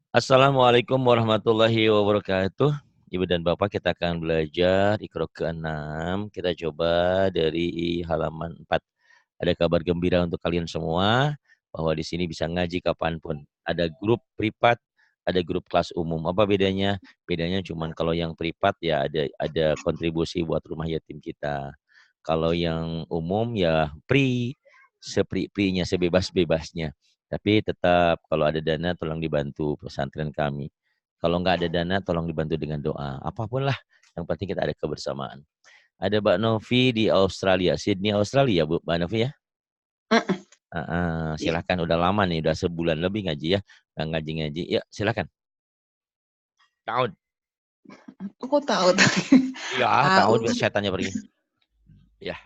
Assalamualaikum warahmatullahi wabarakatuh. Ibu dan Bapak, kita akan belajar Iqra ke-6. Kita coba dari halaman 4. Ada kabar gembira untuk kalian semua bahwa di sini bisa ngaji kapanpun. Ada grup privat, ada grup kelas umum. Apa bedanya? Bedanya cuma kalau yang privat ya ada kontribusi buat rumah yatim kita. Kalau yang umum ya free, sepri-prinya, sebebas-bebasnya. Tapi tetap kalau ada dana tolong dibantu pesantren kami. Kalau nggak ada dana tolong dibantu dengan doa. Apapun lah, yang penting kita ada kebersamaan. Ada Mbak Novi di Australia, Sydney Australia, Bu Mbak Novi ya. Ya, Silakan, udah lama nih, udah sebulan lebih ngaji ya. Nggak ngaji-ngaji. Ya, silakan. Tahu. aku tahu tadi. Iya, tahu biar setannya pergi. Ya.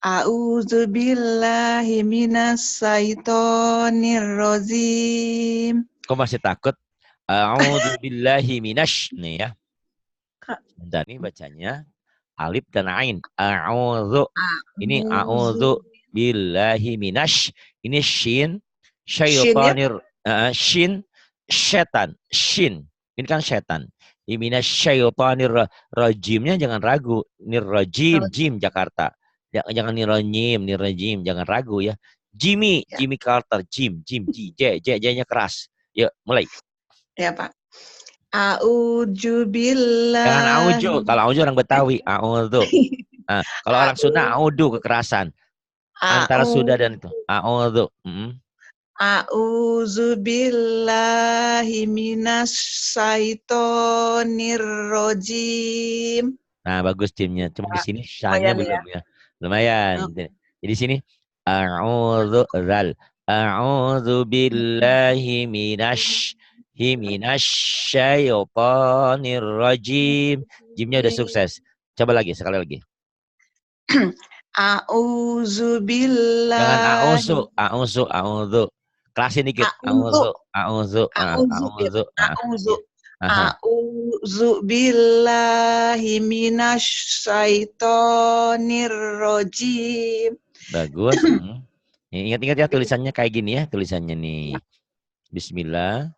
A'udzubillahi minasyaitonirrajim. Kok masih takut? A'udzubillahi minasy nih ya. Kak, Dan ini bacanya alif dan ain. A'udzu. Ini a'udzu a'udzu billahi minasy. Ini shin shin ya. syaitonir shin setan. Shin. Ini kan setan. Ini minasyaitonir rajimnya jangan ragu. Nirrajim, jim Jakarta. Jangan nirrajim, jangan ragu ya. Jimmy, Ya, Jimmy Carter, Jim, J-nya keras. Yuk, mulai. ya Pak. Jangan auju. A'udzubillahi Kalau auju orang Betawi, auzu. Nah, kalau orang Sunda a'u audu kekerasan. Antara Sunda a'u dan itu. Audu. a'udzubillahi minasyaitonirrajim. Nah, bagus timnya. Cuma di Pak, sini syanya lumayan belum ya. ya. Lumayan. Jadi sini a'udzu zal. A'udzu billahi minasy syaitonir rajim. Jimnya udah sukses. Coba lagi, sekali lagi. Jangan A'udzubillahi a'udzu. Kelasin dikit. a'udzu a'udzu A'udzu. a'udzu Ya. Aha, a'udzu billahi minasyaitonir rajim. bagus. Ingat-ingat ya tulisannya kayak gini ya, tulisannya nih. Bismillah.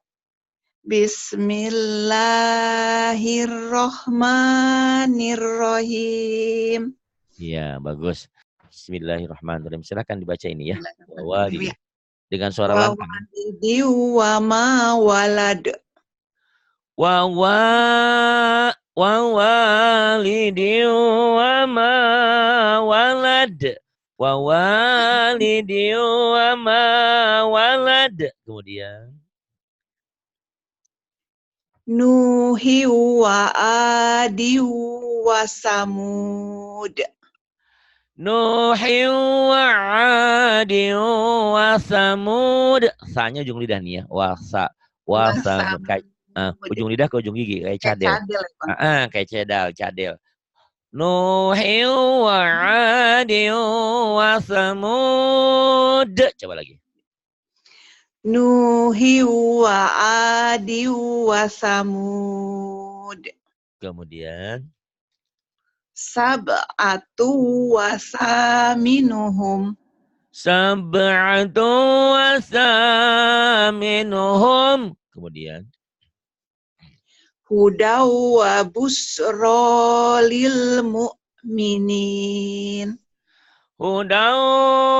Bismillahirrahmanirrahim. Iya, bagus. Bismillahirrahmanirrahim. Silakan dibaca ini ya. Wawalidi. Ya. Dengan suara Wa lantang. walidi wa ma walad. Wawalidi wa ma walad. Wawalidi wa ma walad. Kemudian. Nuhi wa adi wa samud. Nuhi wa adi wa samud. Sa-nya ujung lidah nih ya. Wa samud. Wasam. Kayak, ujung lidah ke ujung gigi. Kayak Kayak cadel. cadel ya, Bang. Kayak cadel. Nuhi wa adi wa samud. Coba lagi. Nuhi wa adi wa samud. Kemudian. Sab'atu wa saminuhum. Sab'atu wa saminuhum. Kemudian. Hudaw wa busra lil mu'minin. Hudaw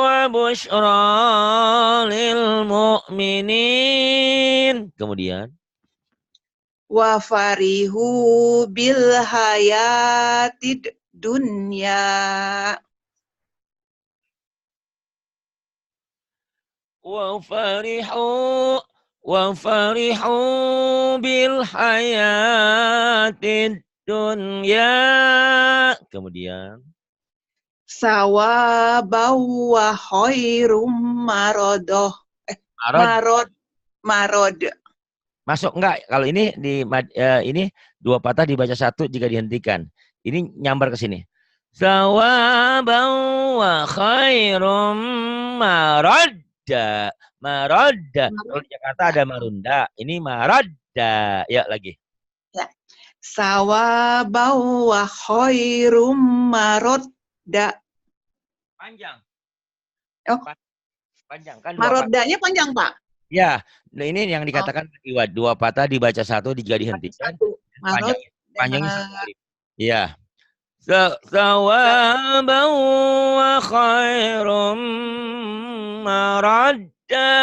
wa busyra lil mu'minin. Kemudian. Wa farihu bil hayatid dunya. Wa farihu bil hayatid dunya. Kemudian. Sawabau wa khairum marodoh. Arad. Marod. Masuk enggak? Kalau ini ini dua patah dibaca satu jika dihentikan. Ini nyambar ke sini. Sawabau wa khairum maradda. Maradda. Kalau di Jakarta ada marunda. Ini maradda. Ya lagi. Ya. Sawabau wa khairum marodda. Panjang. Oh, Panjang kan dua patah. maroddanya panjang, Pak. Ya, nah ini yang dikatakan iwad. Dua patah dibaca satu, jika dihentikan. Satu. Marot. Panjangnya. Panjangnya satu alif. Iya. Thawaban wa khairum maradda.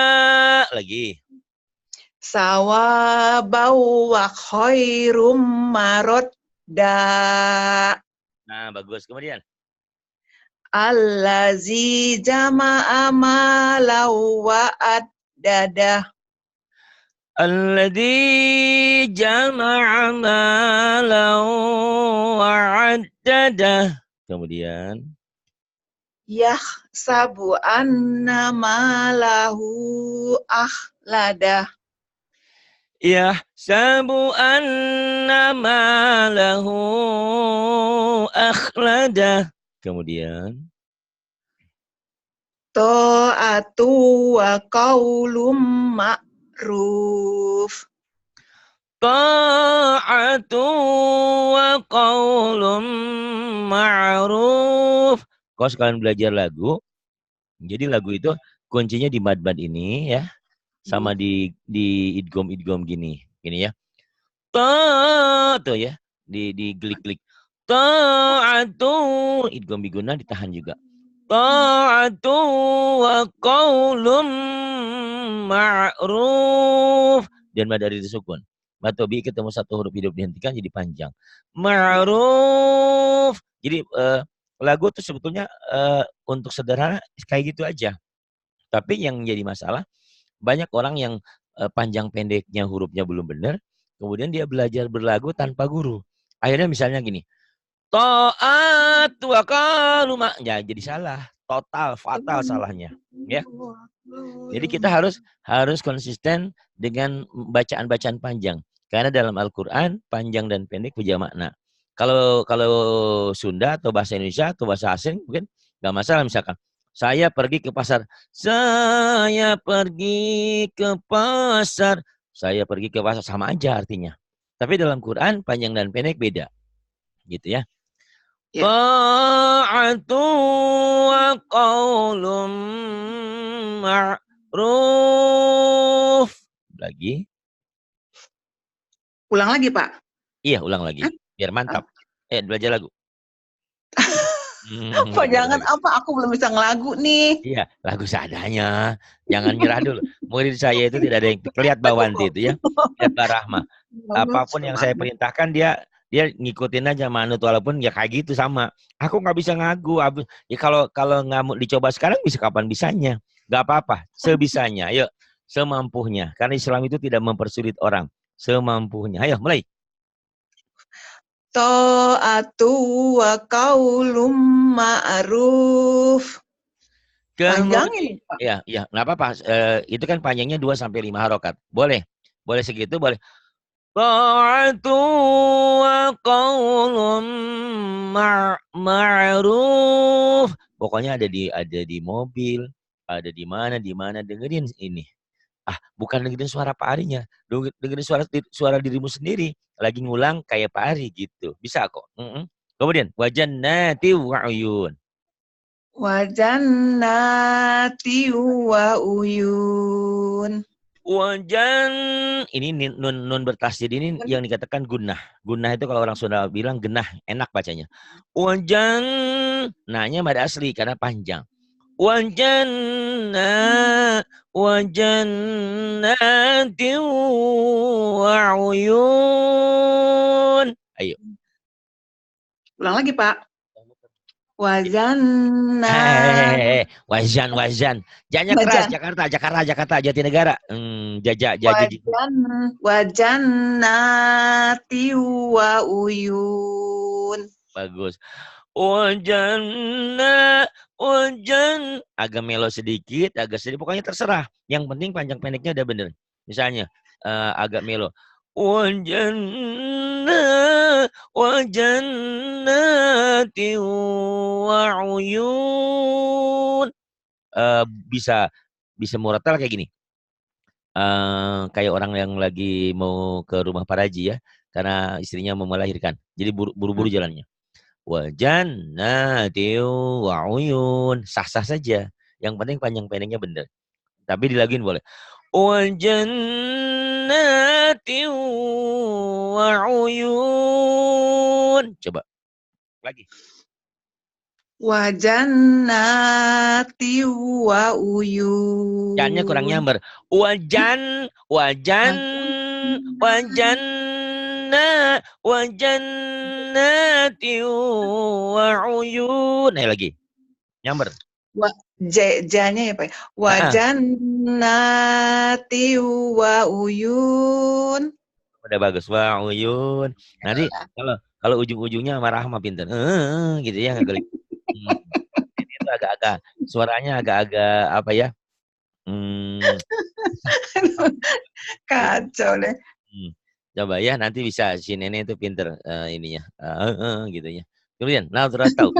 Lagi. Sawabau wa khairum marodda. Nah, bagus. Kemudian. Allazi jama'a malau wa addada. Alladzi jama'a malan wa'addadah. Kemudian. Yahsabu anna malahu akhlada. Yahsabu anna malahu akhladah. Kemudian. Ta'atu wa qaulum ma'ruf. Ta'atu wa qaulum ma'ruf. Kau sekalian belajar lagu. Jadi lagu itu kuncinya di mad-mad ini ya. Sama di idgom gini ya. Tuh ya. Di klik-klik. Ta'atu idgom biguna ditahan juga. Ta'atu wa qaulum ma'ruf. Dan mad dari disukun. Matobi ketemu satu huruf hidup dihentikan jadi panjang. Ma'ruf. Jadi lagu itu sebetulnya untuk sederhana kayak gitu aja. Tapi yang jadi masalah banyak orang yang panjang pendeknya hurufnya belum benar. Kemudian dia belajar berlagu tanpa guru. Akhirnya misalnya gini. Ta'at wa kaluma. Ya, jadi salah. Total, fatal salahnya. Ya. Jadi kita harus konsisten dengan bacaan-bacaan panjang. Karena dalam Al-Quran, panjang dan pendek punya makna. Kalau Sunda atau bahasa Indonesia atau bahasa asing, mungkin nggak masalah. Misalkan, saya pergi ke pasar. Saya pergi ke pasar. Saya pergi ke pasar. Sama aja artinya. Tapi dalam Quran, panjang dan pendek beda. Gitu ya. Ta'atu wa qaulum ma'ruf. Lagi. Ulang lagi, Pak. Iya, ulang lagi. Biar mantap. Belajar lagu. Pak, jangan apa, aku belum bisa ngelagu nih. Iya, lagu seadanya. Jangan nyerah dulu. Murid saya itu tidak ada yang lihat Mbak Wanti itu ya. Lihat Mbak Rahma. Apapun yang saya perintahkan dia ngikutin aja manut, walaupun ya kayak gitu sama. Aku nggak bisa ngagu. Ya kalau nggak mau dicoba sekarang bisa kapan bisanya. Nggak apa-apa, sebisanya. Ayo, semampunya. Karena Islam itu tidak mempersulit orang. Semampunya. Ayo, mulai. Ta'atu wa qaulum ma'ruf. Panjang ini, Pak. Iya, nggak apa-apa. Itu kan panjangnya 2-5 harokat. Boleh segitu, boleh. Ta'atu wa qaulun ma'ruf. Pokoknya ada di mobil, ada di mana dengerin ini. Bukan dengerin suara Pak Arinya, dengerin suara dirimu sendiri lagi ngulang kayak Pak Ari gitu. Bisa kok. Kemudian wajannati wa uyun. Wajannati wa uyun. Wajan ini nun bertasdid ini yang dikatakan gunnah. Gunnah itu kalau orang Sunda bilang genah, enak bacanya. Wajan, nanya mad asli karena panjang. Wajannati wa uyun. Ayo. Ulang lagi, Pak. Wazan. Jangan keras. Jakarta, Jatinegara. Wajannati wa uyun. Bagus. Agak melo sedikit, agak sedikit. Pokoknya terserah. Yang penting panjang pendeknya udah bener. Misalnya agak melo. Wajannati wa uyun. Bisa muratal kayak gini. Kayak orang yang lagi mau ke rumah Pak Haji ya, karena istrinya mau melahirkan. Jadi buru-buru jalannya. Wajannati wa uyun. Sah-sah saja. Yang penting panjang pendeknya bener. Tapi dilaguin boleh. Wa jannatin wa uyun. Coba lagi. Wa jannati wa uyun. Jannya kurang nyamber. Wajan, wajan, wajan, wajannati wa uyun. Ayo lagi. Nyamber. Janya ya Pak. Wa Ah, jannati wa uyun. udah bagus. Wa uyun. Nanti kalau ujung-ujungnya marah mah pinter. Gitu ya nggak gelik. Itu agak-agak suaranya agak-agak apa ya? Kacau deh. Coba ya nanti bisa si nenek itu pinter ininya gitu ya. Kemudian tahu.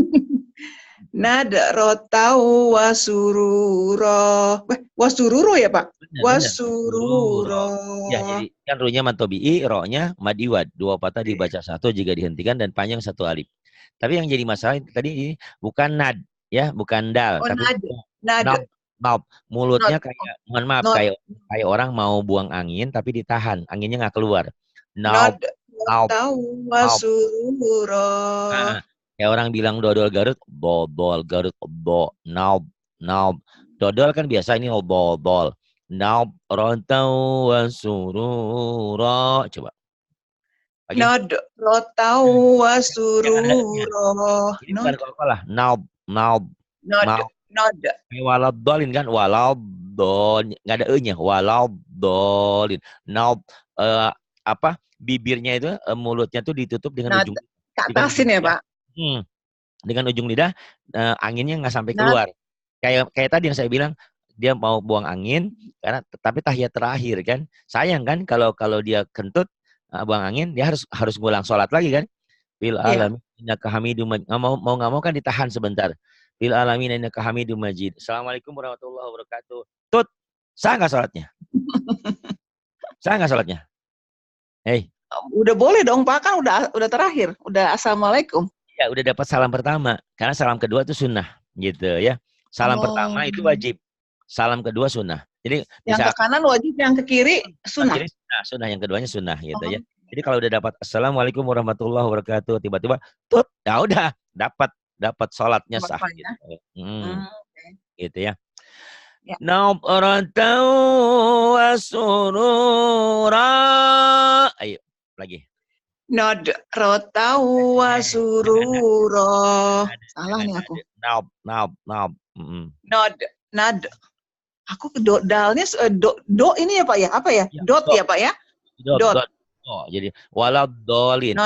Nada rotau wasururo. Wasururo ya Pak? Benar. Wasururo. Ya, jadi kan runya matobi'i, ro-nya madiwad. Dua patah dibaca satu jika dihentikan dan panjang satu alif. Tapi yang jadi masalah tadi ini bukan nad, ya, bukan dal, Oh, tapi nada. nob, nob. Mulutnya Not, kayak, mohon maaf, not, kayak orang mau buang angin tapi ditahan, anginnya nggak keluar. not Nob, nob, rotau nob. wasururo. Nah, kayak orang bilang dodol Garut, bobol Garut, nob, nob. Dodol kan biasa ini bobol. Naub rontau wasururo. Coba lagi. Not rotau Jangan ada nya. wasururo. Ini bukan Not, kol-kolah. Naub, naub, not, naub. not. Walau dolin kan, walau dol, nggak ada e-nya. Walau dolin. Naub, apa? Bibirnya itu, mulutnya tuh ditutup dengan Not. ujung, dengan ujung Katasin ya lidah. Pak. Dengan ujung lidah, anginnya nggak sampai Not. keluar. Kayak tadi yang saya bilang, dia mau buang angin karena tapi tahiyat terakhir kan. Sayang kan kalau dia kentut buang angin, dia harus ngulang sholat lagi kan. Fil Iya. alamin innaka hamidum majid. Nggak mau kan ditahan sebentar. Fil alamin innaka hamidum majid. Assalamualaikum warahmatullahi wabarakatuh. Tut, sah nggak sholatnya? Sah nggak sholatnya? Hei, Udah boleh dong Pak, kan udah terakhir. Udah assalamualaikum. ya udah dapat salam pertama. Karena salam kedua itu sunnah gitu ya. Salam pertama itu wajib. Salam kedua sunnah. Jadi yang bisa ke kanan wajib, yang ke kiri sunnah. jadi sunnah yang keduanya sunnah gitu ya. Jadi kalau udah dapat assalamualaikum warahmatullahi wabarakatuh, tiba-tiba tut, ya udah dapat sholatnya sah gitu. Gitu ya. Ya. Nabratan wa surura. Ayo lagi. Nadratahu wa surura. Salah nih aku. Nab. Nad. Aku dalnya do ini ya Pak ya? Apa ya? Dot ya Pak ya? Dot. Oh, jadi walad dolin.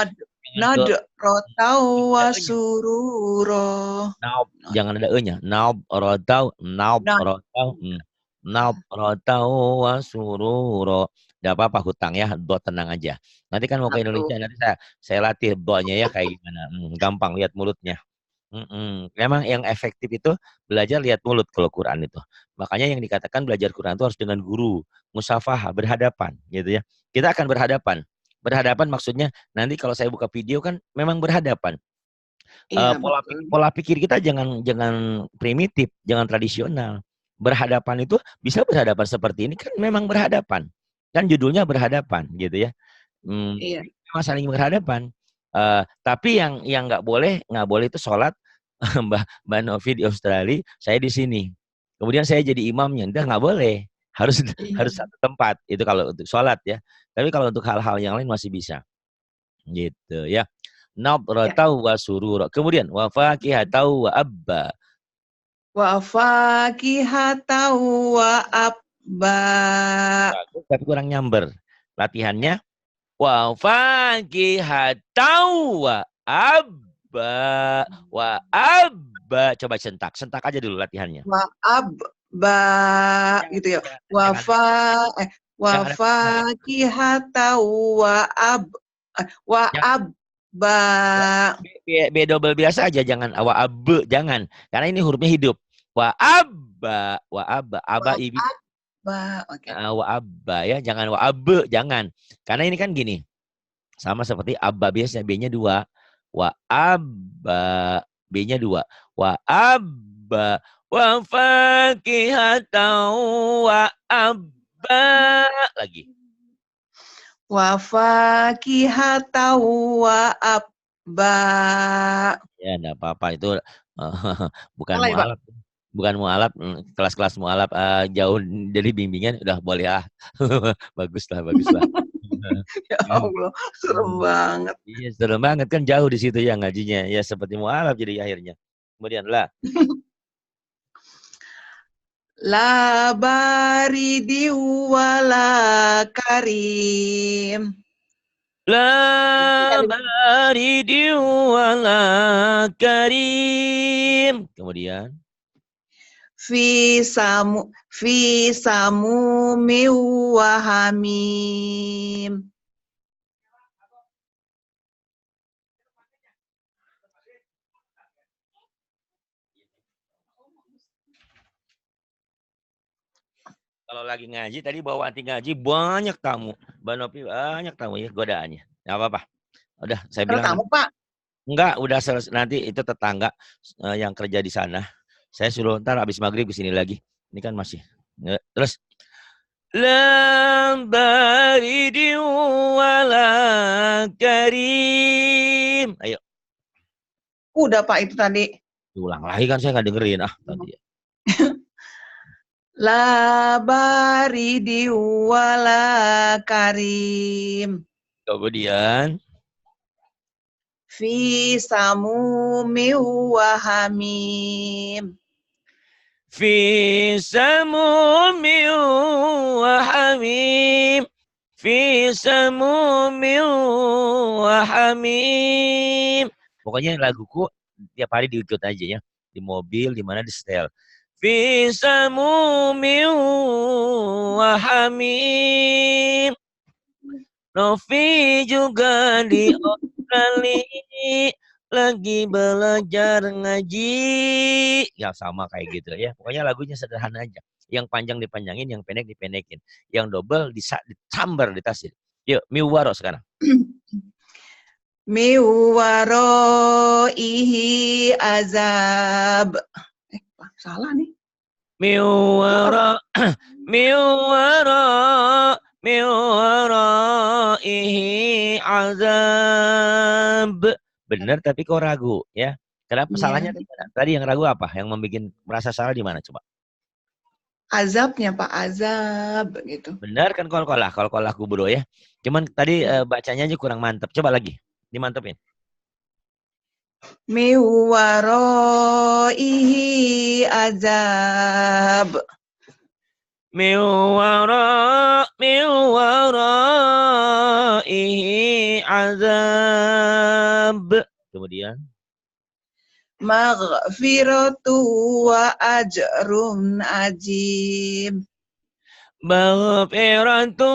Nadratahu wa surura. Jangan ada e-nya. Naub rotau wa sururo. Gak apa-apa hutang ya, dot tenang aja. Nanti kan mau ke Indonesia, nanti saya latih dotnya ya kayak gimana. Gampang lihat mulutnya. Memang yang efektif itu belajar lihat mulut kalau Quran itu. Makanya yang dikatakan belajar Quran itu harus dengan guru, musafahah, berhadapan gitu ya. Kita akan berhadapan. Berhadapan maksudnya nanti kalau saya buka video kan memang berhadapan. Pola pikir kita jangan primitif, jangan tradisional. Berhadapan itu bisa berhadapan seperti ini kan memang berhadapan. Kan judulnya berhadapan gitu ya. Saling berhadapan. Tapi yang nggak boleh itu sholat. Mbak Novi di Australia, saya di sini. Kemudian saya jadi imamnya, nggak boleh. Harus satu tempat itu kalau untuk sholat ya. Tapi kalau untuk hal-hal yang lain masih bisa. Gitu ya. Nabratau wa surura. Kemudian wa fakihatau wa abba. Wa fakihatau wa abba. Tapi kurang nyamber. Latihannya wa fakihatau wa abba. Wa abba. Coba sentak aja dulu latihannya. Wa abba gitu ya. Wa fakihatau wa abba. B double biasa aja, jangan wa abbe, jangan. Karena ini hurufnya hidup. Wa abba, ibi. Wa abba ya, jangan wa abbe, jangan. Karena ini kan gini. Sama seperti abba biasanya B-nya 2. Wa abba, B-nya 2. Wa abba wa fakihatan wa abba. Ba lagi. Wa fakihata wa abba. Ya, enggak apa-apa itu bukan Salah ya, Pak? mualaf. Bukan mualaf, kelas-kelas mualaf jauh dari bimbingan udah boleh ah. Baguslah, baguslah. Ya Allah, serem banget. Iya, serem banget kan jauh di situ ya ngajinya. Ya seperti mualaf jadi akhirnya. Kemudian lah. La baridi wala karim. La baridi wala karim. Kemudian. Fi samu wa hamim. Kalau lagi ngaji tadi bawa anti ngaji banyak tamu. Mbak Nopi banyak tamu ya godaannya. Nggak apa-apa. Udah saya Ada bilang tamu, Pak? enggak, udah selesai. Nanti itu tetangga yang kerja di sana. Saya suruh ntar habis maghrib ke sini lagi. Ini kan masih. Terus lam baridin wala karim. Ayo. Udah, Pak, itu tadi. Ulang lagi kan saya nggak dengerin tadi. La baridi wala karim. Kemudian Fi samu wa hamim. fi samumin wa hamim. Fi samumin wa hamim. Pokoknya laguku tiap hari diikut aja ya. Di mobil, di mana di setel. Fi samumin wa hamim. Novi juga di Australia lagi belajar ngaji. Ya sama kayak gitu ya. Pokoknya lagunya sederhana aja. Yang panjang dipanjangin, yang pendek dipendekin. Yang double disambar di tasir. Yuk, miwaro sekarang. Miwaro ihi azab. Salah nih. Miwaro, miwaro, miwaro ihi azab. Benar tapi kok ragu ya. Kenapa salahnya di mana? Tadi yang ragu apa? Yang membuat merasa salah di mana coba? Azabnya, Pak, azab gitu. Benar kan kol-kolah kubro ya. Cuman tadi bacanya aja kurang mantap. Coba lagi, dimantepin. Miwaraihi azab. Miwaraihi azab. Kemudian Maghfiratu wa ajrun ajim. maghfiratu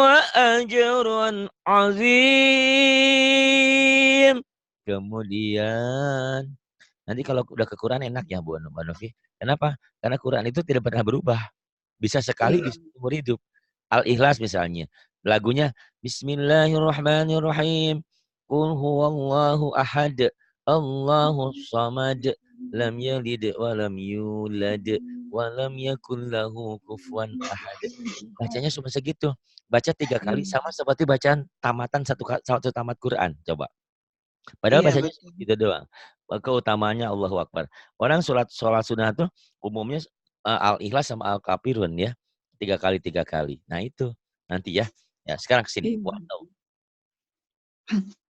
wa ajrun azim. Kemudian nanti kalau udah ke Quran enak ya Bu Novi. Kenapa? Karena Quran itu tidak pernah berubah. Bisa sekali di seumur hidup. Al-Ikhlas misalnya. Lagunya Bismillahirrahmanirrahim. Qul huwallahu ahad. Allahu samad. Lam yalid wa lam yulad. Wa lam yakul lahu kufuwan ahad. Bacanya cuma segitu. Baca 3 kali sama seperti bacaan tamatan satu tamat Quran. Coba. Padahal bacanya gitu doang. Keutamaannya Allahu Akbar. Orang sholat sunnah tuh umumnya Al-Ikhlas sama Al-Kafirun ya. 3 kali. Nah itu nanti ya. Ya sekarang kesini.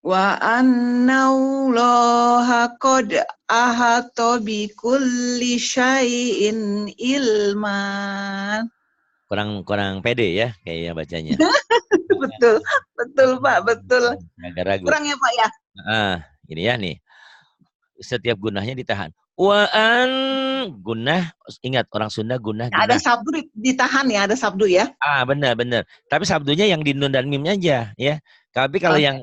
Wa annaullaha qad ahata bi kulli syai'in ilman. Kurang pede ya kayaknya bacanya. betul Pak, betul. Agak ragu. Kurang ya Pak ya? Ini ya nih. Setiap gunahnya ditahan. Gunah, ingat orang Sunda gunah. Ada sabdu ditahan ya, ada sabdu ya. Benar. Tapi sabdunya yang di nun dan mimnya aja ya. Tapi kalau yang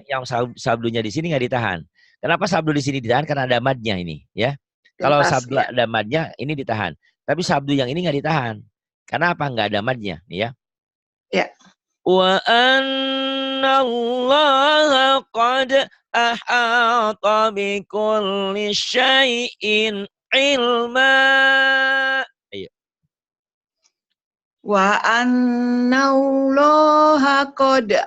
sabdunya di sini nggak ditahan. Kenapa sabdu di sini ditahan? Karena ada madnya ini ya. Kalau sabdu ada madnya ini ditahan. Tapi sabdu yang ini nggak ditahan. Karena apa? Nggak ada madnya nih ya. Ya. Wa annallaha qad ahata bi kulli syai'in ilma. Ayo. Wa annallaha qad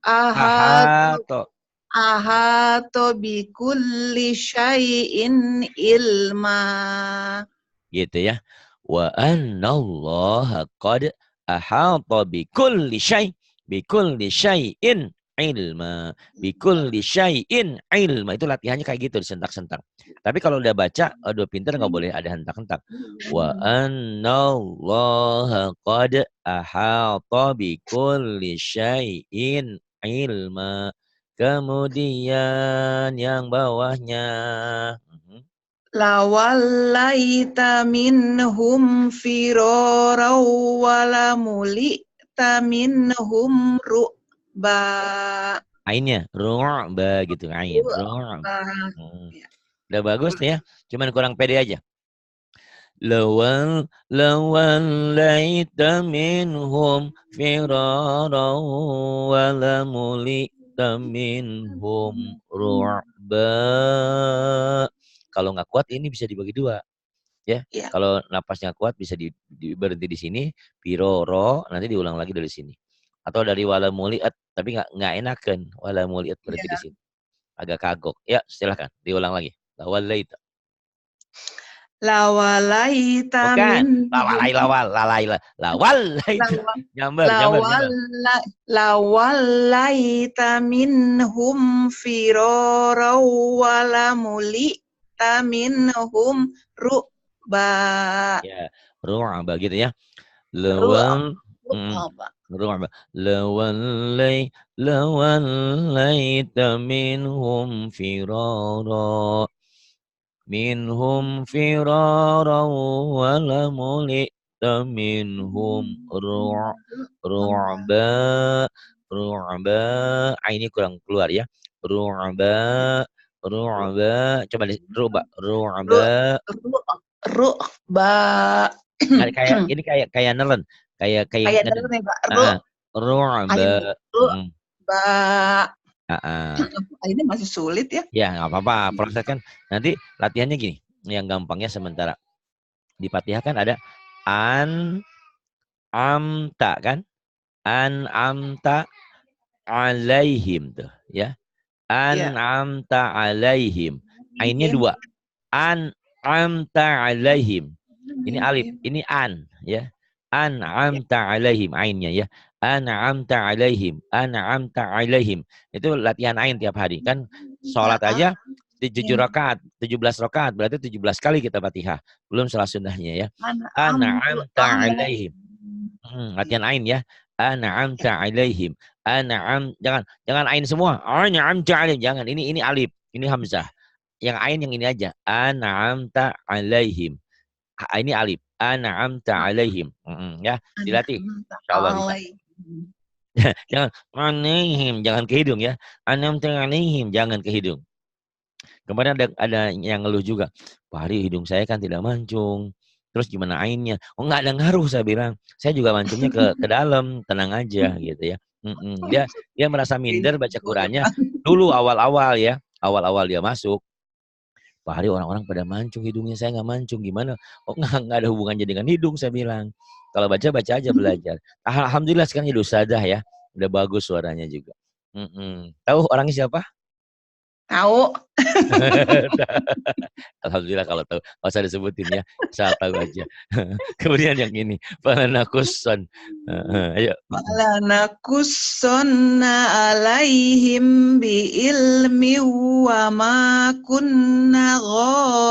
Ahato. ahata bikulli syai'in ilma. Gitu ya. Wa annallaha qad ahata bikulli syai'in ilma. Bikulli syai'in ilma. Itu latihannya kayak gitu, disentak-sentak. Tapi kalau udah baca, aduh pinter nggak boleh ada hentak-hentak. Wa annallaha qad ahata bikulli syai'in ilma. Kemudian yang bawahnya. Lawallaita minhum firara walamulita minhum ru'ba. Ainnya ru'ba gitu, ain ru'ba. Ya, Udah bagus nih ya, cuman kurang pede aja. Lawallaita minhum firara walamulita minhum ru'ba. Kalau nggak kuat ini bisa dibagi dua ya. ya. Kalau napasnya kuat bisa berhenti di sini, piroro, nanti diulang lagi dari sini. Atau dari wala muliat, tapi nggak enakan wala muliat berhenti di sini. Agak kagok. Ya, silahkan diulang lagi. Lawalaita. Lawalaita Bukan. minhum Lawalaita. Nyambar. lawallaita minhum firara walamulita minhum ru'ba. Ya, ru'ba gitu ya. Ru'ba. Lawal ru'ba. Lawallaita minhum firara. Minhum firara walamulita minhum ru'ba. Ini kurang keluar ya. Ru'ba. Coba ru'ba. Ru'ba. Kayak nelen. Kayak Kayak ngeden. nih, Pak. Ru'ba. Ru'ba. Heeh. Ini masih sulit ya. Ya, nggak apa-apa. Proses kan nanti latihannya gini. Yang gampangnya sementara. Di Fatihah kan ada amta kan? Amta alaihim tuh, ya. Ya. Amta alaihim. Ainnya dua. Amta alaihim. Ini alif, ini ya. Amta alaihim, ainnya ya. Amta alaihim. Itu latihan ain tiap hari. Kan sholat aja 17 rakaat, berarti 17 kali kita Fatihah. Belum salah sunnahnya ya. Amta alaihim. Latihan ain ya. An'amta alaihim. Jangan ain semua. An'amta alaihim. Jangan. Ini alif. Ini hamzah. Yang ain yang ini aja. An'amta alaihim. Ini alif. An'amta alaihim. Ya, dilatih. Insyaallah bisa. Jangan alaihim, jangan ke hidung ya. An'amta alaihim, jangan ke hidung. Kemarin ada yang ngeluh juga. Pak Hari, hidung saya kan tidak mancung. Terus gimana ainnya? Oh, nggak ada ngaruh, saya bilang. Saya juga mancungnya ke dalam, tenang aja gitu ya. Dia merasa minder baca Qurannya dulu awal-awal ya. Awal-awal dia masuk. Pak Hari, orang-orang pada mancung, hidungnya saya nggak mancung. Gimana? Oh, nggak ada hubungannya dengan hidung, saya bilang. Kalau baca aja belajar. Alhamdulillah sekarang jadi ustadzah ya. Udah bagus suaranya juga. Tahu orangnya siapa? Tahu. Alhamdulillah kalau tahu. Nggak usah disebutin ya. Asal tahu aja. Kemudian yang ini. Falanakusson. Ayo. Falanakussonna alaihim bi ilmi wa ma kunna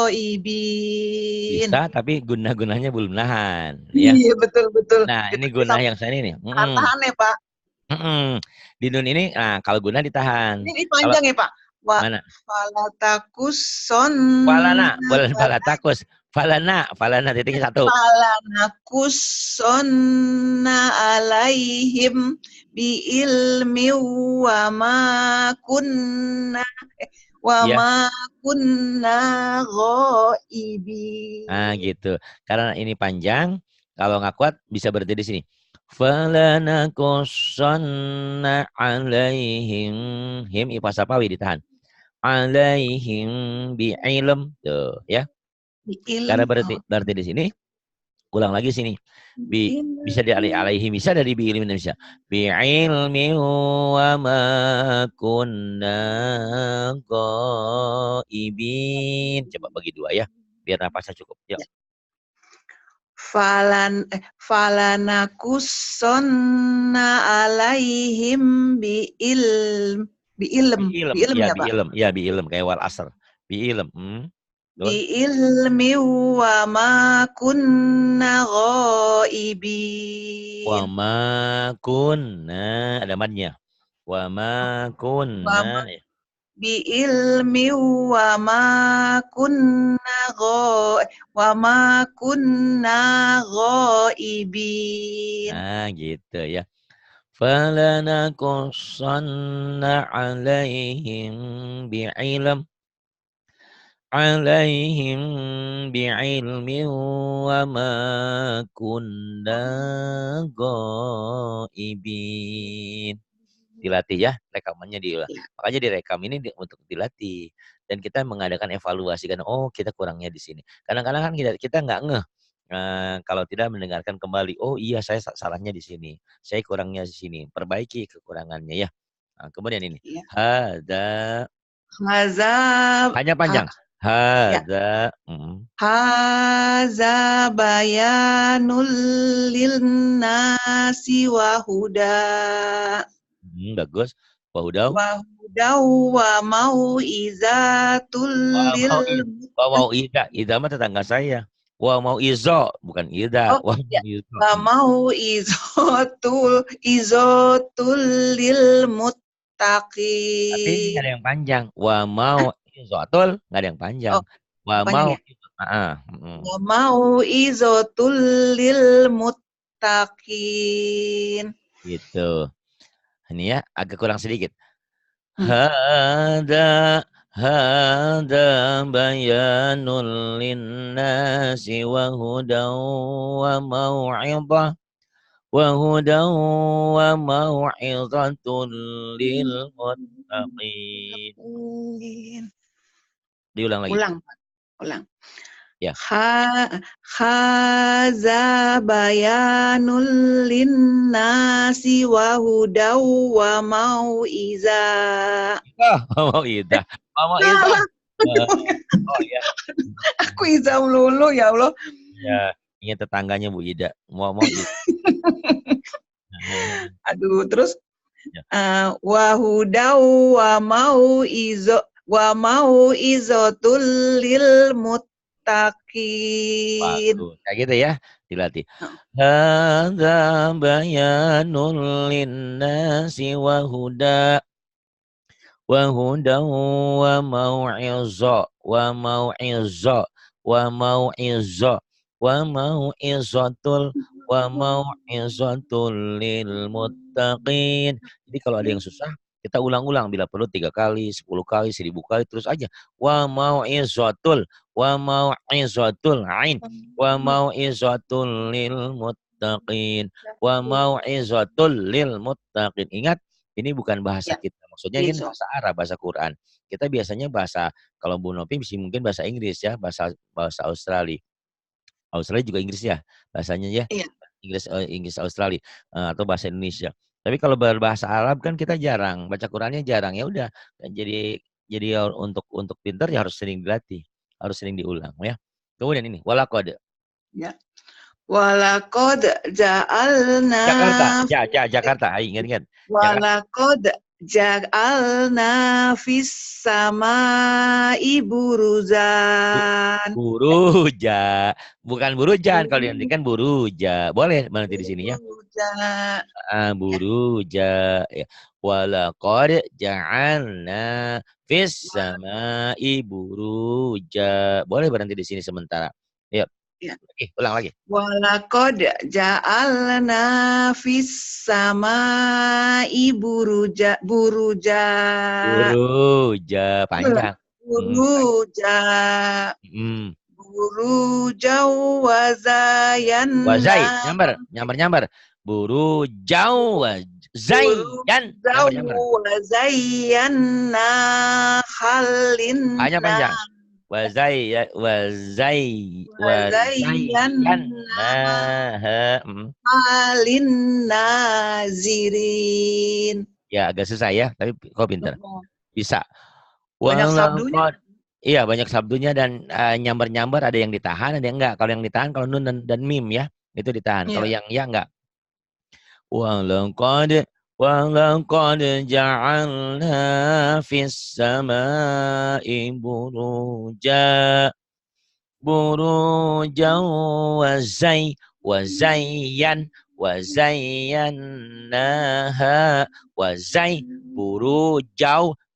ghaibin. Bisa, tapi guna-gunanya belum nahan. Ya. Iya, betul. Nah, ini guna yang saya ini. Tahan ya, Pak. Di nun ini, nah kalau guna ditahan. Ini panjang ya, Pak. Mana? Falatakusson. Bukan falatakus. Falana titiknya satu. Falanakussonna alaihim bi ilmi wa ma kunna ghaibin. Nah, gitu. Karena ini panjang, kalau nggak kuat bisa berhenti di sini. Falanakussonna alaihim. Him ipa sapawi ditahan. Alaihim bi ilm. Tuh, ya. Karena berarti di sini Ulang lagi sini. Bisa dari alaihi, bisa dari bi ilmin Indonesia. Bi ilmi wa ma kunna ghaibin. Coba bagi dua ya, biar napasnya cukup. Yuk. Falanakussonna alaihim Bi ilm, ya ya bi Pak. ilm, ya bi ilm kayak wal asr. Bi ilm. Betul. Ilmi wa ma kunna Wa ghaibin. ma kunna, ada mannya. Wa ma kunna. Ilmi wa ma kunna ghaibin. Nah, gitu ya. Falanakussanna alaihim bi'ilm alaihim bi'ilmin wa ma kunna ghaibin. Dilatih ya, rekamannya Ya. makanya direkam ini untuk dilatih. Dan kita mengadakan evaluasi kan, oh kita kurangnya di sini. Kadang-kadang kan kita nggak ngeh. Kalau tidak mendengarkan kembali, oh iya saya salahnya di sini, saya kurangnya di sini, perbaiki kekurangannya ya. Nah, kemudian ini, Ya. hada, Hazab hanya panjang, ya. hada, Haza bayanul linnasi wa huda. bagus, wahudau, Wa huda wa mau'izatul lil mau ida, ida mah tetangga saya. Wah mau izo, bukan ida, Oh wah ya. mau izo. Wa izotul lil Tapi nggak muttaqin. ada yang panjang. Wa mau izotul nggak ada yang panjang. Oh, Wa panjang mau ya. Wa izotul lil muttaqin. gitu. Ini ya agak kurang sedikit. Hmm. Hada bayanul linnasi wa hudaw wa mau'izah wa hudaw wa mau'izatul lil muttaqin. Diulang lagi. Ulang, Pak. Ulang. Ya. Haza bayanul linnasi wa hudaw wa mau'iza. Mau ida. Mau ida. Oh ya. Aku Iza melulu ya Allah. Ya, ingat tetangganya Bu Ida. Mau Ida. Aduh, terus Ya. wa hudaw wa mau'izatul lil muttaqin. Waduh, kayak gitu ya, dilatih. Hadza bayanul linnasi wa huda wa hudan wa mau'izah wa mau'izah wa mau'izah wa mau'izatul lil muttaqin. Jadi kalau ada yang susah, kita ulang-ulang bila perlu 3 kali, 10 kali, 1000 kali terus aja. Wa mau'izatul ain wa mau'izatul lil muttaqin wa mau'izatul lil muttaqin. Ingat, ini bukan bahasa Ya, kita. Maksudnya ini itu. bahasa Arab, bahasa Quran. Kita biasanya kalau Bu Nopi mungkin bahasa Inggris ya, bahasa Australia. Australia juga Inggris ya, bahasanya ya. Iya. Inggris Australia atau bahasa Indonesia. Tapi kalau berbahasa Arab kan kita jarang, baca Qurannya jarang. Ya udah, jadi untuk pintar ya harus sering dilatih, harus sering diulang ya. Kemudian ini walaqad. Ya. Walaqad ja'alna Jakarta. Ingat. Walaqad ja'alna fis sama'i buruzan. Buruja, bukan burujan. Kalau nanti kan buruja, boleh nanti di sini ya. Buruja. Buruja, ya. Walaqad ja'alna fis sama'i buruja. Boleh berhenti di sini sementara. Yuk. Ya. Ulang lagi. Walaqad ja'alna fis sama'i buruja. Buruja panjang. Buruja. Buruja wa zayanna. Wazai, nyambar. Burujau wa zayyan. Nyambar. Wa zayanna khalinna. Hanya panjang. Wazayyana alin nazirin. Ya agak susah ya, tapi kau pintar. Bisa. Banyak sabdunya. Iya banyak sabdunya dan nyambar-nyambar ada yang ditahan, ada yang enggak. Kalau yang ditahan kalau nun dan mim ya itu ditahan. Kalau Iya. yang ya enggak. Walaqad ja'alna fis sama'i burujan wazayyannaha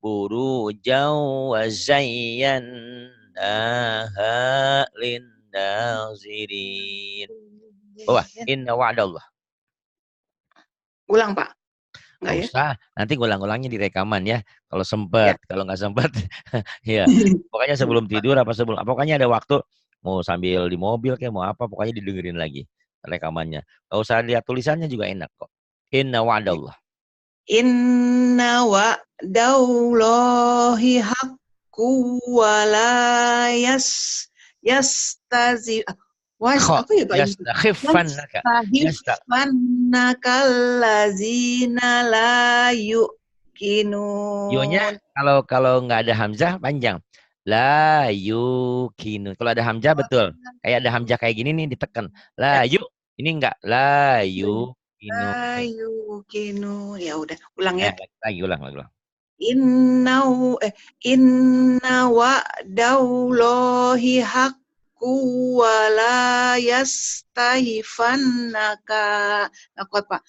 burujau wazayyannaha linnazirin. Bawah, inna wa'dallah. Ulang Pak. Nggak Enggak ya? usah, nanti ngulang-ngulangnya di rekaman ya. Kalau sempat, Ya. kalau nggak sempat, ya. Pokoknya sebelum tidur pokoknya ada waktu mau sambil di mobil kayak mau apa, pokoknya didengerin lagi rekamannya. Nggak usah lihat tulisannya juga enak kok. Inna wa'dallah. Inna wa'dallahi haqqu wa la yastazi apa ya Pak? Yastakhifannaka. Yastakhifannaka allazina la yuqinun. Yo-nya kalau nggak ada hamzah panjang. La yukinu. Kalau ada hamzah betul. Kayak ada hamzah kayak gini nih ditekan. La yuk. Ini enggak. La yukinu. La yuqinun. Ya udah, ulang ya. Lagi ulang. Inna wa'dallahi haqqu wa la yastahifannaka. Nah, kuat Pak.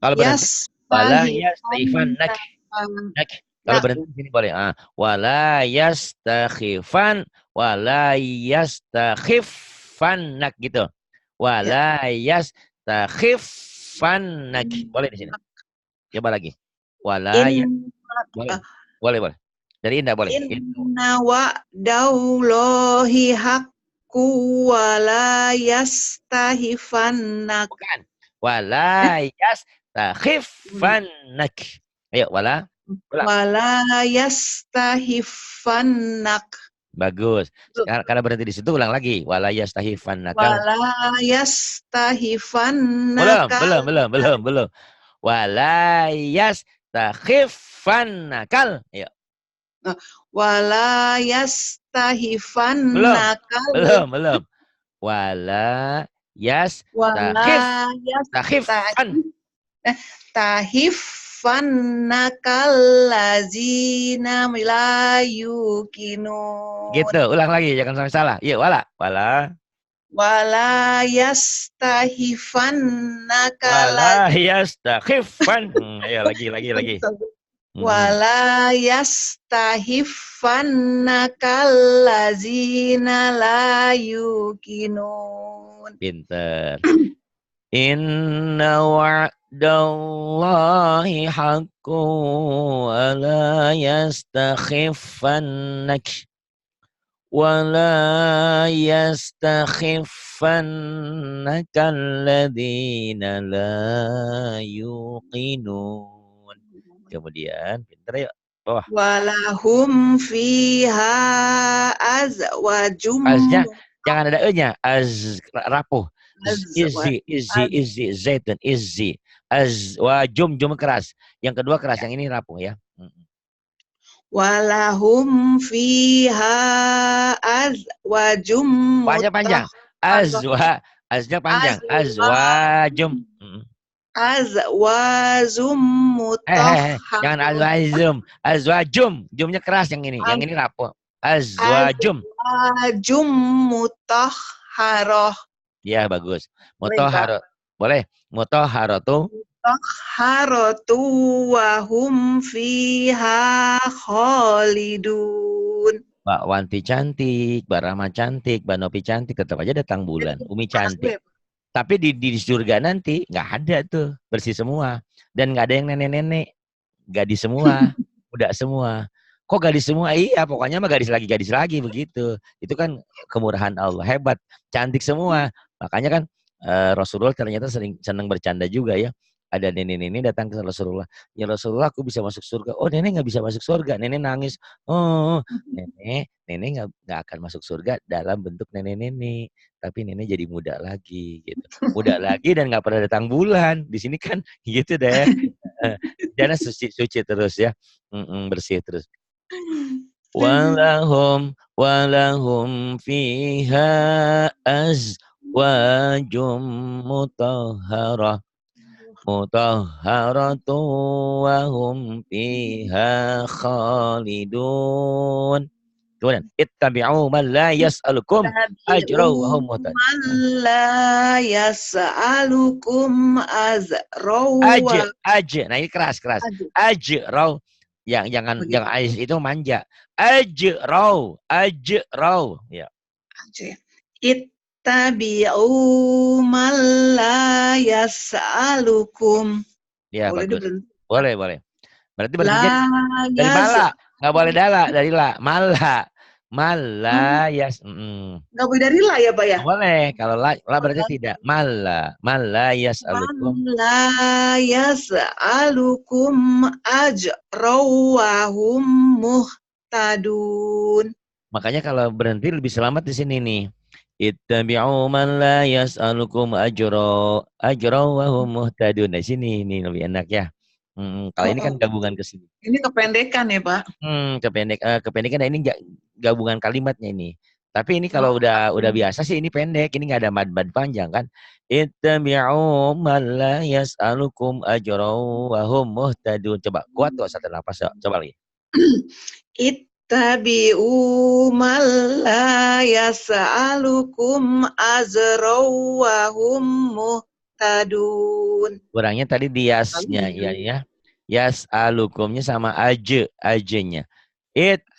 Kalau berhenti wala yastakhifannaka. Kalau berhenti sini boleh. Wala yastakhiffannak gitu. Wala yastakhiffannak. Boleh di sini. Coba lagi. Boleh. Dari indah boleh. Inna wa'dallahi haqqu wa la yastahifannak. Bukan. Wala yastahifannak. Ayo, wala. Wala yastahifannak. Bagus. Karena berhenti di situ ulang lagi. Wala yastahifannak. Wala yastahifannak. Belum. Wala yastakhifannakal. Ayo. Wala yastahifannakal. Belum. Wala tahifannakal lazina la yuqinun. Gitu, ulang lagi jangan sampai salah. Iya, wala yastahifannakal. Ayo lagi. Wala yastahifannakal lazina la yuqinun. Pinter. Inna wa'dallahi haqqun wa la yastakhifannak wa la yastakhifannaka alladhina la yuqinun. Kemudian pinter yuk bawah. Walahum fiha azwajum. Aznya jangan ada e-nya. Az rapuh. Izzi zaitun izzi. Azwajum jum keras. Yang kedua keras, yang ini rapuh ya. Walahum fiha azwajum. Panjang. Aznya panjang. Azwajum. Azwajum mutahhar. Jangan azwajum. Jumnya keras yang ini. Yang ini rapuh. Azwajum mutahharah. Ya bagus. Mutahharah. Boleh. Mutahharatu. Mutahharatu wa hum fiha khalidun. Mbak Wanti cantik, Mbak Rahma cantik, Mbak Nopi cantik, tetap aja datang bulan. Umi cantik. Tapi di surga nanti nggak ada tuh, bersih semua. Dan nggak ada yang nenek-nenek. Gadis semua, muda semua. Kok gadis semua? Iya, pokoknya mah gadis lagi begitu. Itu kan kemurahan Allah, hebat, cantik semua. Makanya kan Rasulullah ternyata senang bercanda juga ya. ada nenek-nenek datang ke Rasulullah. Ya Rasulullah, aku bisa masuk surga. Oh, nenek nggak bisa masuk surga. Nenek nangis. Oh, nenek nggak akan masuk surga dalam bentuk nenek-nenek. Tapi nenek jadi muda lagi, gitu. Muda lagi dan nggak pernah datang bulan. Di sini kan gitu deh. Jangan suci terus ya. Bersih terus. Walahum fiha azwajum mutahharah mutahharatun wa hum fiha khalidun. Kemudian ittabi'u man la yas'alukum ajran wa hum muhtadun. Man la yas'alukum azraw. Nah ini keras. Ajraw. Yang jangan ais itu manja. Ajraw. Ya. Ittabi'u man la yas'alukum. Ya, Boleh bagus. dulu. Boleh. Berarti dari mala, nggak boleh dala, dari la. Mala yas. Nggak boleh dari la ya, Pak ya? Nggak boleh. Kalau la berarti tidak. Mala yas'alukum. Man la yas'alukum ajraw wa hum muhtadun. Makanya kalau berhenti lebih selamat di sini nih. Ittabi'u man la yas'alukum ajra wa hum muhtadun. Nah, sini ini lebih enak ya. Kalau ini kan gabungan ke sini. Ini kependekan ya, Pak? Kependekan. Nah, ini gabungan kalimatnya ini. Tapi ini kalau udah biasa sih ini pendek, ini nggak ada mad panjang kan. Ittabi'u man la yas'alukum ajra wa hum muhtadun. Coba kuat tuh satu napas, coba lagi. Ittabi'u man la yas'alukum ajra wa hum muhtadun. Kurangnya tadi di yasnya ya. Yas'alukumnya sama ajenya.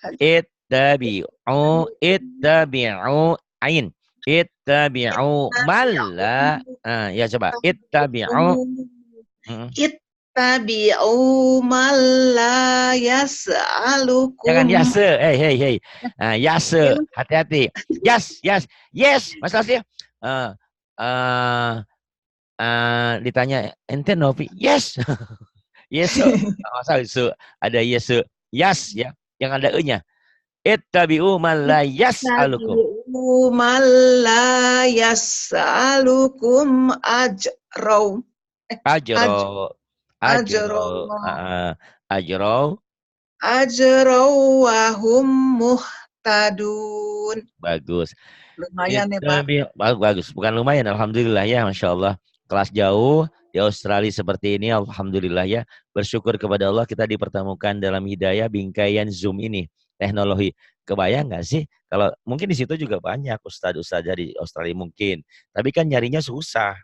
Ittabi'u ain. Ittabi'u malla. Ya coba. Ittabi'u. Ittabi'u man la yas'alukum. Jangan yase. Hey. Yase. Hati-hati. Yes. Mas Lasya. Ditanya ente Novi. Yes. Yes. Ada yes. Yes ya. Yang ada e-nya. Ittabi'u man la yas'alukum. Ittabi'u man la yas'alukum ajraw. Ajraw wa hum muhtadun. Bagus. Lumayan ya, Pak. Bagus. Bukan lumayan, alhamdulillah ya, Masya Allah. Kelas jauh di Australia seperti ini, alhamdulillah ya. Bersyukur kepada Allah kita dipertemukan dalam hidayah bingkaian Zoom ini. Teknologi. Kebayang nggak sih? Kalau mungkin di situ juga banyak ustadz-ustadz di Australia mungkin. Tapi kan nyarinya susah.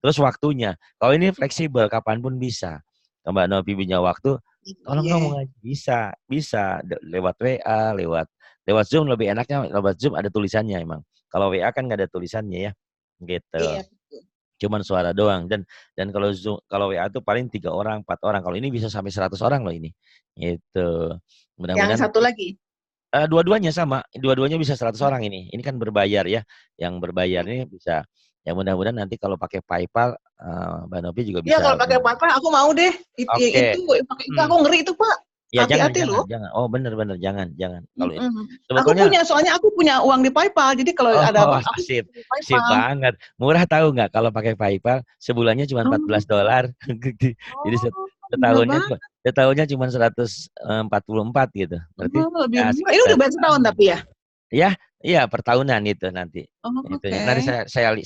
Terus waktunya. Kalau ini fleksibel, kapanpun bisa. Mbak Novi punya waktu, tolong dong ngaji. Bisa. Lewat WA, lewat Zoom lebih enaknya. Lewat Zoom ada tulisannya emang. Kalau WA kan nggak ada tulisannya ya. Gitu. Iya. Cuman suara doang. Dan kalau WA itu paling 3 orang, 4 orang. Kalau ini bisa sampai 100 orang loh ini. Gitu. Yang satu lagi? Dua-duanya sama. Dua-duanya bisa 100 orang ini. Ini kan berbayar ya. Yang berbayar ini bisa. Ya mudah-mudahan nanti kalau pakai PayPal, Mbak Novi juga bisa. Iya, kalau pakai PayPal aku mau deh. Itu aku ngeri itu, Pak. Ya hati-hati jangan. loh. Oh bener jangan. Kalau itu. Soalnya aku punya uang di PayPal. Jadi kalau ada apa, aku sip banget. Murah tahu nggak kalau pakai PayPal sebulannya cuma $14. Jadi setahunnya cuma 144 gitu. Berarti lebih murah. Ini udah bayar setahun tapi ya? Iya, per tahunan itu nanti. Okay. Nanti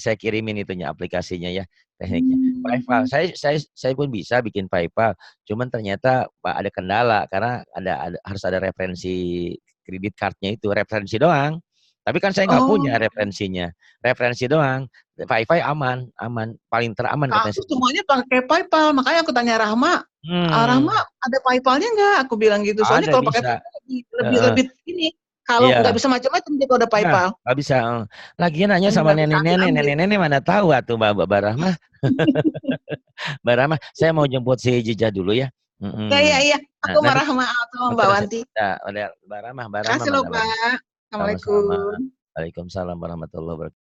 saya kirimin itunya aplikasinya ya, tekniknya. PayPal, saya pun bisa bikin PayPal, cuman ternyata Pak ada kendala karena harus ada referensi kredit cardnya itu, referensi doang. Tapi kan saya nggak punya referensi doang. PayPal aman, paling teraman katanya. Aku semuanya pakai PayPal, makanya aku tanya Rahma. Rahma ada PayPalnya nggak? Aku bilang gitu. Soalnya kalau pakai PayPal lebih ini. Kalau nggak bisa macam-macam dia kalau ada PayPal. Nggak bisa. Lagian nanya sama nenek-nenek mana tahu atuh Mbak Rahma. Mbak Rahma, saya mau jemput si Jija dulu ya. Iya. Aku Mbak Rahma atau Mbak Wanti. Mbak Rahma. Terima kasih loh Pak. Assalamualaikum. Waalaikumsalam warahmatullahi wabarakatuh.